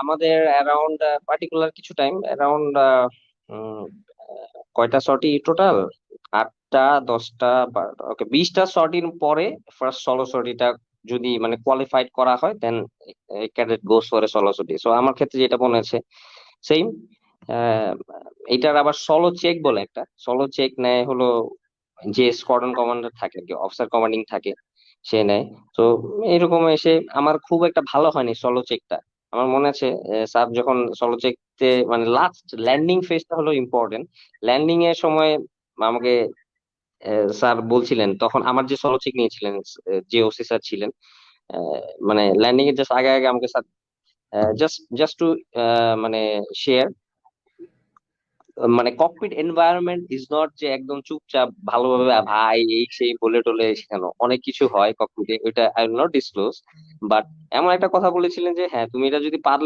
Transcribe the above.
আমাদের around particular কিছু time around কয়টা সর্টি টোটাল, 8টা 10টা, ওকে 20টা সর্টির পরে ফার্স্ট সলো সর্টিটা যদি মানে কোয়ালিফাইড করা হয় then cadet goes for solo sortie. So আমার ক্ষেত্রে যেটা মনে আছে সেম। এটার আবার সলো চেক বলে একটা সলো চেক নেয় হলো যে স্কোয়াড্রন কমান্ডার থাকে আর কি, অফিসার কমান্ডিং থাকে, সে নেয়। তো এরকম এসে আমার খুব একটা ভালো হয়নি সলো চেকটা। আমার মনে আছে স্যার যখন সলো চেকতে মানে লাস্ট ল্যান্ডিং ফেজটা হলো ইম্পর্টেন্ট, ল্যান্ডিং এর সময় আমাকে স্যার বলছিলেন, তখন আমার যে সলো চেক নিয়েছিলেন যে ওসি স্যার ছিলেন, আহ, মানে ল্যান্ডিং এর জাস্ট আগে আগে আমাকে স্যার জাস্ট জাস্ট টু মানে শেয়ার, মানে ককপিট এনভায়রনমেন্ট ইজ নট যে একদম চুপচাপ ভালোভাবে ভাই এই সেই বলে টলে শেখানো, অনেক কিছু হয় ককপিটে, ওইটা I will not disclose. But এমন একটা কথা বলেছিলেন যে হ্যাঁ তুমি এটা যদি পারলে